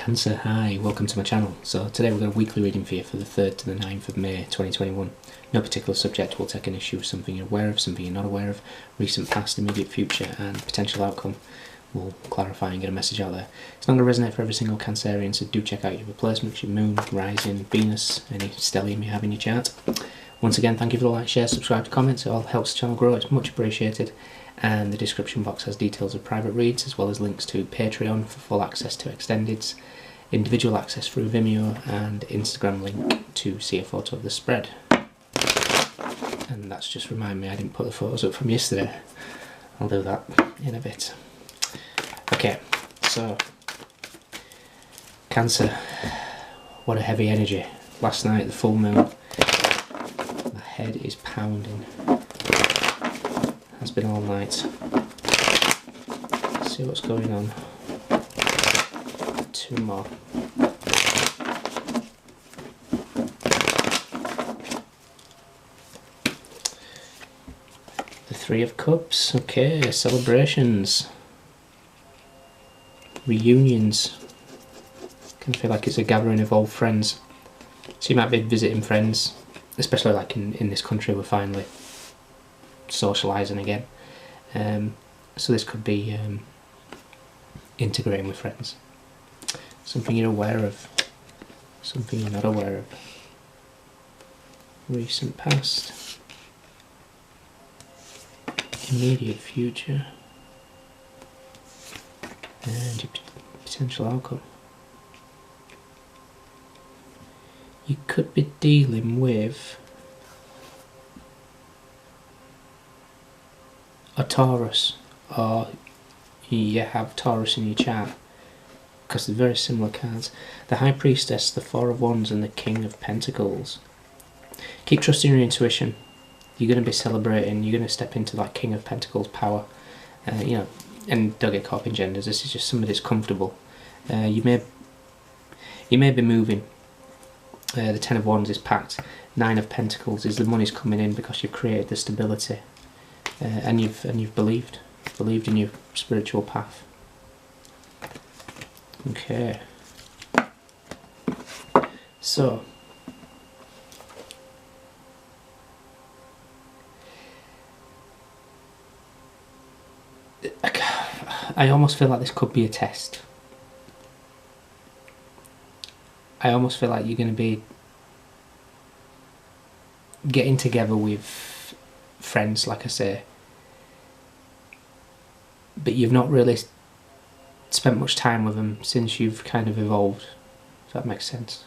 Cancer, hi, welcome to my channel. So today we've got a weekly reading for you for the 3rd to the 9th of May 2021. No particular subject, we'll take an issue of something you're aware of, something you're not aware of, recent, past, immediate future and potential outcome. We'll clarify and get a message out there. It's not going to resonate for every single Cancerian, so do check out your replacements, your moon, rising, Venus, any stellium you have in your chart. Once again, thank you for the like, share, subscribe, comments, it all helps the channel grow, it's much appreciated. And the description box has details of private reads as well as links to Patreon for full access to extendeds, individual access through Vimeo and Instagram link to see a photo of the spread. And that's just remind me I didn't put the photos up from yesterday. I'll do that in a bit. Okay, so Cancer, what a heavy energy. Last night, the full moon, my head is pounding. Has been all night. Let's see what's going on. Two more. The Three of Cups. Okay, celebrations. Reunions. Can feel like it's a gathering of old friends. So you might be visiting friends, especially like in this country we're finally socialising again. So this could be integrating with friends. Something you're aware of, something you're not aware of. Recent past, immediate future, and your potential outcome. You could be dealing with a Taurus, or you have Taurus in your chart, because they're very similar cards. The High Priestess, the Four of Wands and the King of Pentacles. Keep trusting your intuition. You're going to be celebrating, you're going to step into that King of Pentacles power, you know, and don't get caught up in genders. This is just somebody that's comfortable. You may be moving. The Ten of Wands is packed. Nine of Pentacles is the money's coming in because you've created the stability. And you've believed in your spiritual path. Okay. So I almost feel like this could be a test. I almost feel like you're going to be getting together with friends, like I say, but you've not really spent much time with them since you've kind of evolved, if that makes sense.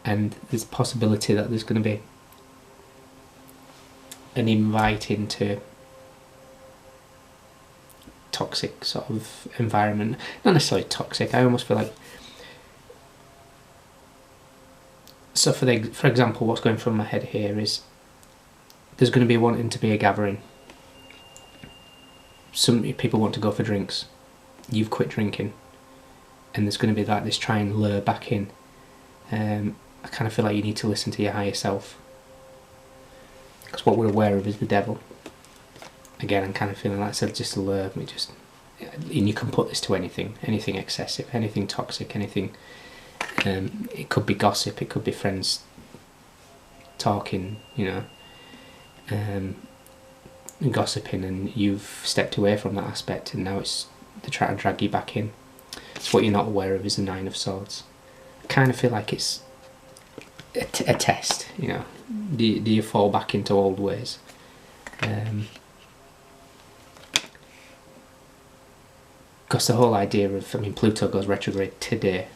And there's a possibility that there's going to be an invite into toxic sort of environment. Not necessarily toxic, I almost feel like, so for example, what's going through my head here is there's going to be wanting to be a gathering. Some people want to go for drinks. You've quit drinking. And there's going to be like this try and lure back in. I kind of feel like you need to listen to your higher self. Because what we're aware of is the devil. Again, I'm kind of feeling like it's just a lure. And you can put this to anything. Anything excessive, anything toxic, anything. It could be gossip, it could be friends talking, you know. Gossiping, and you've stepped away from that aspect and now they're trying to drag you back in. So what you're not aware of is the Nine of Swords. I kind of feel like it's a test, you know. Do you fall back into old ways? Because the whole idea of, I mean, Pluto goes retrograde today,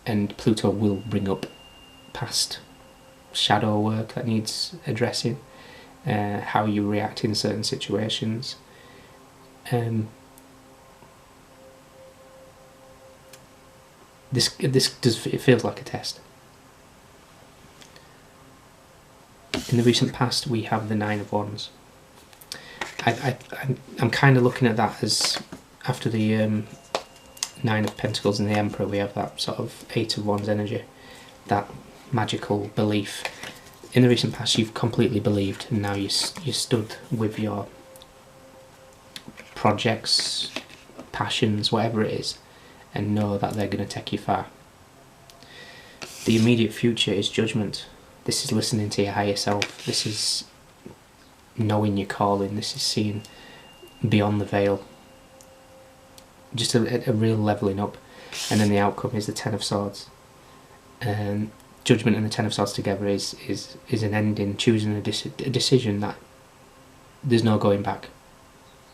and Pluto will bring up past shadow work that needs addressing. How you react in certain situations. It feels like a test. In the recent past, we have the Nine of Wands. I'm kind of looking at that as after the Nine of Pentacles and the Emperor, we have that sort of Eight of Wands energy, that magical belief. In the recent past, you've completely believed, and now you stood with your projects, passions, whatever it is, and know that they're going to take you far. The immediate future is judgment. This is listening to your higher self. This is knowing your calling. This is seeing beyond the veil. Just a real levelling up. And then the outcome is the Ten of Swords. Judgment and the Ten of Swords together is an ending, choosing a decision that there's no going back.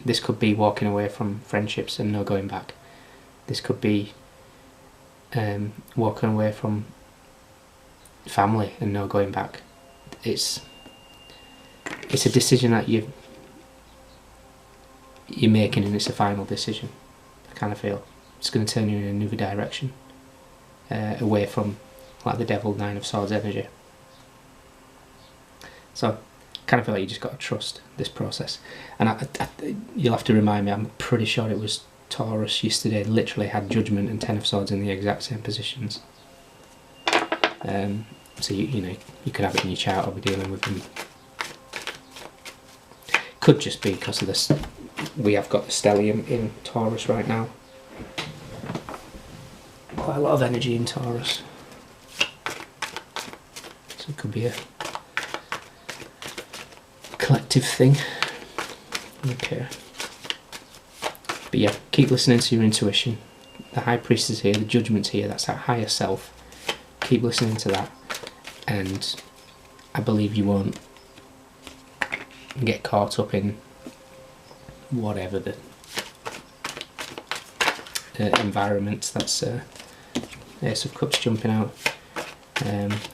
This could be walking away from friendships and no going back. This could be walking away from family and no going back. It's a decision that you're making, and it's a final decision. I kind of feel it's going to turn you in a new direction, away from like the Devil, Nine of Swords energy. So I kind of feel like you just got to trust this process. And you'll have to remind me, I'm pretty sure it was Taurus yesterday literally had Judgment and Ten of Swords in the exact same positions. So you know, you could have it in your chart or be dealing with them. Could just be because of this. We have got the stellium in Taurus right now. Quite a lot of energy in Taurus. So it could be a collective thing. Okay. But yeah, keep listening to your intuition. The High Priestess is here, the Judgment's here, that's our higher self. Keep listening to that, and I believe you won't get caught up in whatever the environment. That's Ace of Cups jumping out.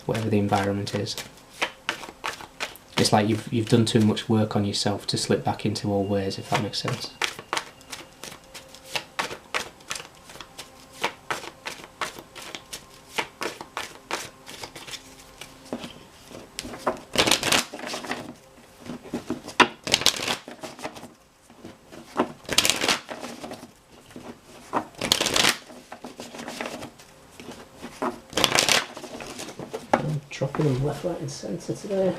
Whatever the environment is, it's like you've done too much work on yourself to slip back into old ways, if that makes sense. Dropping them left, right and centre today.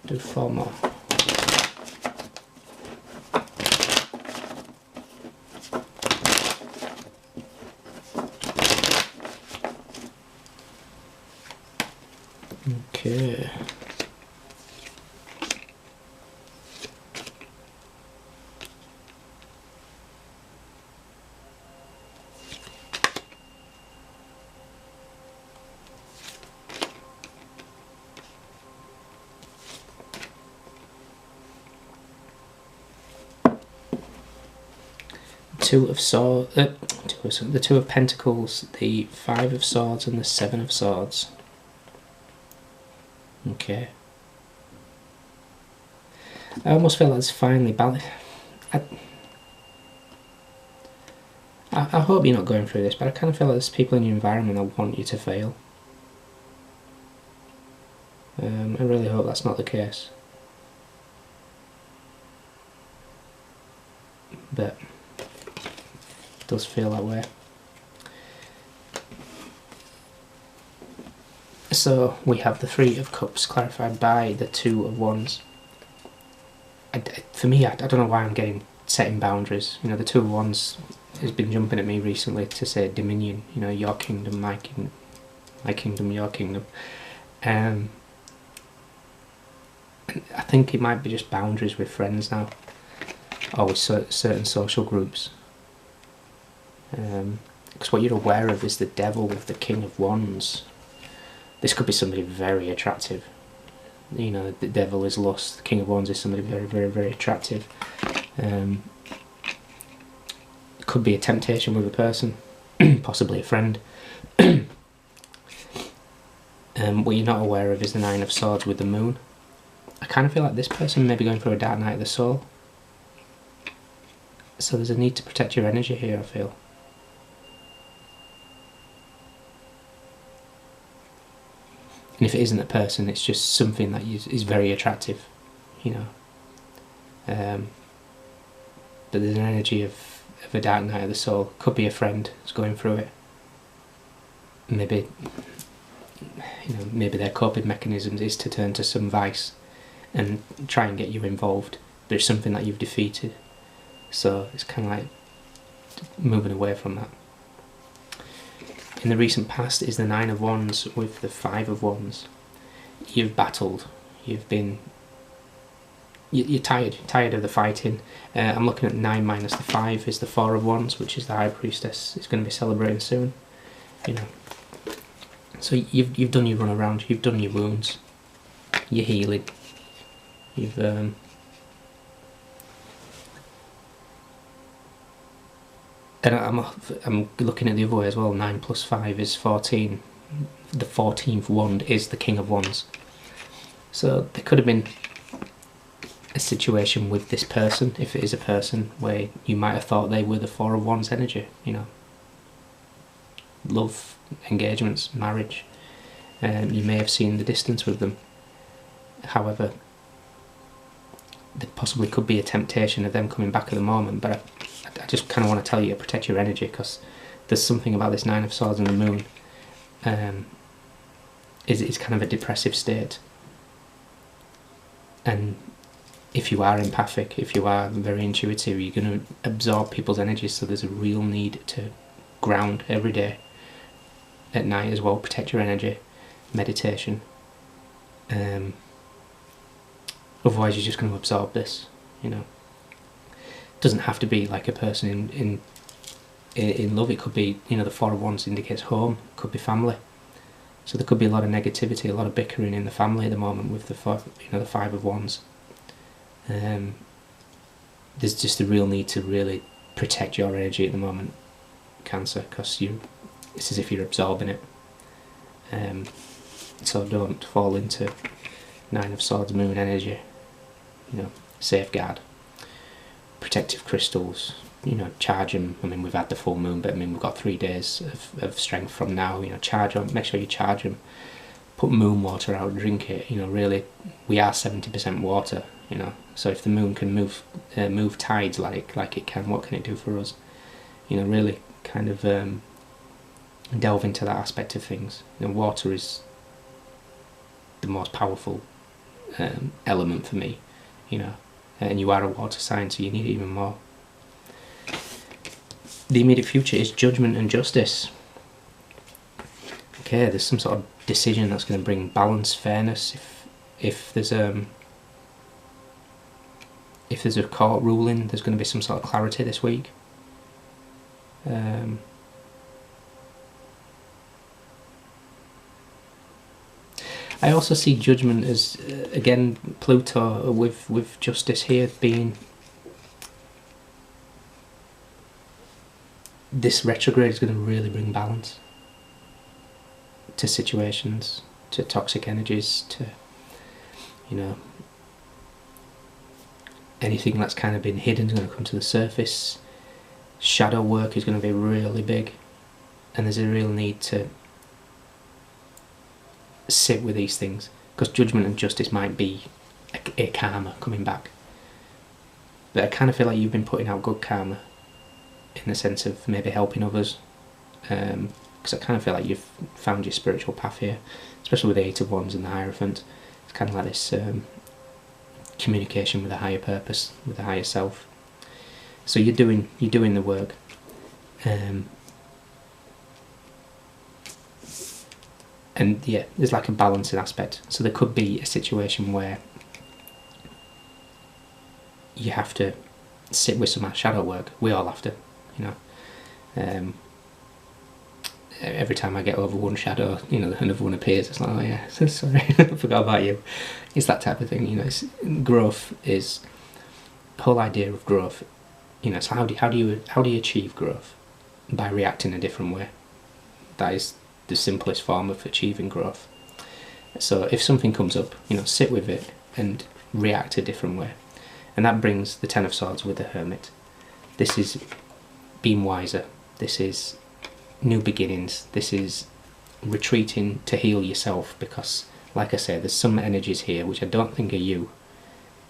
Do 4 more. Okay. The Two of Pentacles, the Five of Swords and the Seven of Swords. Okay. I almost feel like it's finally balanced. I hope you're not going through this, but I kind of feel like there's people in your environment that want you to fail. I really hope that's not the case. But it does feel that way. So we have the Three of Cups clarified by the Two of Wands. For me, I don't know why I'm setting boundaries. You know, the Two of Wands has been jumping at me recently to say dominion. You know, your kingdom, my kingdom, your kingdom. And I think it might be just boundaries with friends now, or with certain social groups. Because what you're aware of is the Devil with the King of Wands. This could be somebody very attractive. You know, the Devil is lust, the King of Wands is somebody very, very, very attractive. It could be a temptation with a person, possibly a friend. What you're not aware of is the Nine of Swords with the Moon. I kind of feel like this person may be going through a dark night of the soul. So there's a need to protect your energy here, I feel. And if it isn't a person, it's just something that is very attractive, you know. But there's an energy of a dark night of the soul. Could be a friend who's going through it. Maybe, you know, maybe their coping mechanisms is to turn to some vice and try and get you involved. But it's something that you've defeated. So it's kind of like moving away from that. In the recent past is the Nine of Wands with the Five of Wands. You've battled, you're tired of the fighting. I'm looking at 9 minus the 5 is the Four of Wands, which is the High Priestess. It's going to be celebrating soon, you know. So you've done your run around, you've done your wounds, you're healing, you've and I'm looking at the other way as well. 9 plus 5 is 14. The 14th wand is the King of Wands. So there could have been a situation with this person, if it is a person, where you might have thought they were the Four of Wands energy, you know. Love, engagements, marriage. You may have seen the distance with them. However, there possibly could be a temptation of them coming back at the moment, but I just kind of want to tell you to protect your energy, because there's something about this Nine of Swords and the Moon. Is kind of a depressive state, and if you are empathic, if you are very intuitive, you're going to absorb people's energies, so there's a real need to ground every day, at night as well, protect your energy, meditation. Otherwise you're just going to absorb this, you know. It doesn't have to be like a person in love. It could be, you know, the Four of Wands indicates home, it could be family. So there could be a lot of negativity, a lot of bickering in the family at the moment with the the Five of Wands. There's just a real need to really protect your energy at the moment, Cancer, because it's as if you're absorbing it. So don't fall into Nine of Swords Moon energy. You know, safeguard, protective crystals. You know, charge them. I mean, we've had the full moon, but I mean, we've got 3 days of strength from now. You know, charge them. Make sure you charge them. Put moon water out, drink it. You know, really, we are 70% water. You know, so if the moon can move tides like it can, what can it do for us? You know, really kind of delve into that aspect of things. You know, water is the most powerful element for me. You know, and you are a water sign, so you need it even more. The immediate future is judgment and justice. Okay, there's some sort of decision that's going to bring balance, fairness. If there's a court ruling, there's going to be some sort of clarity this week. I also see judgment as, again, Pluto with justice here being... This retrograde is going to really bring balance to situations, to toxic energies, to, you know, anything that's kind of been hidden is going to come to the surface. Shadow work is going to be really big, and there's a real need to sit with these things, because judgment and justice might be a karma coming back. But I kind of feel like you've been putting out good karma, in the sense of maybe helping others, because I kind of feel like you've found your spiritual path here, especially with the Eight of Wands and the Hierophant. It's kind of like this communication with a higher purpose, with a higher self. So you're doing the work. And yeah, there's like a balancing aspect. So there could be a situation where you have to sit with some shadow work. We all have to, you know. Every time I get over one shadow, you know, another one appears. It's like, oh yeah, sorry, I forgot about you. It's that type of thing, you know. Growth is the whole idea of growth. You know, so how do you achieve growth? By reacting a different way. That is the simplest form of achieving growth. So if something comes up, you know, sit with it and react a different way. And that brings the Ten of Swords with the Hermit. This is being wiser. This is new beginnings. This is retreating to heal yourself, because, like I said, there's some energies here which I don't think are you,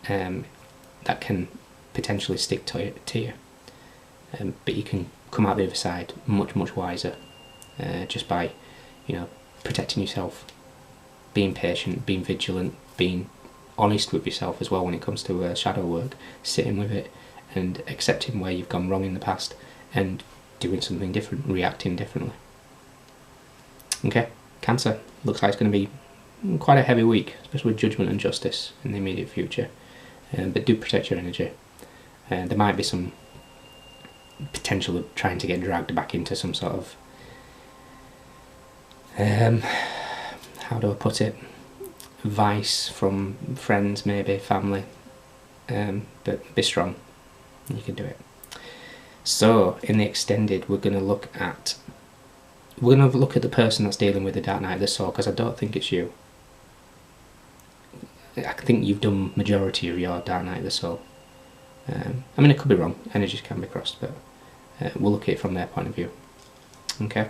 that can potentially stick to you. But you can come out the other side much, much wiser, just by, you know, protecting yourself, being patient, being vigilant, being honest with yourself as well when it comes to shadow work, sitting with it, and accepting where you've gone wrong in the past and doing something different, reacting differently. Okay, Cancer, looks like it's going to be quite a heavy week, especially with judgment and justice in the immediate future, but do protect your energy. There might be some potential of trying to get dragged back into some sort of how do I put it, vice from friends, maybe family, but be strong, you can do it. So in the extended, we're going to look at the person that's dealing with the Dark Night of the Soul, because I don't think it's you. I think you've done majority of your Dark Night of the Soul. I mean, it could be wrong, energies can be crossed, but we'll look at it from their point of view. Okay.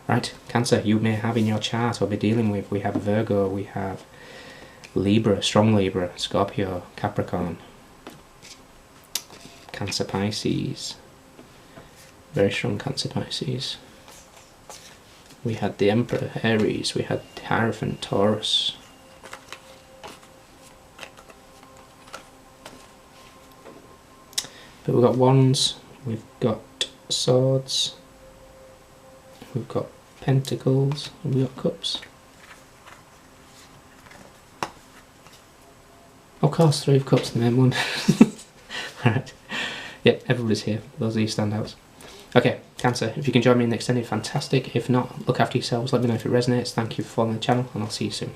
Right, Cancer, you may have in your chart or be dealing with, we have Virgo, we have Libra, strong Libra, Scorpio, Capricorn, Cancer, Pisces, very strong Cancer, Pisces. We had the Emperor, Aries, we had Hierophant, Taurus. But we've got Wands, we've got Swords, we've got Pentacles, and we've got Cups. Of course, Three of Cups, the main one. Alright. Yep, everybody's here. Those are your standouts. Okay, Cancer, if you can join me in the extended, fantastic. If not, look after yourselves. Let me know if it resonates. Thank you for following the channel, and I'll see you soon.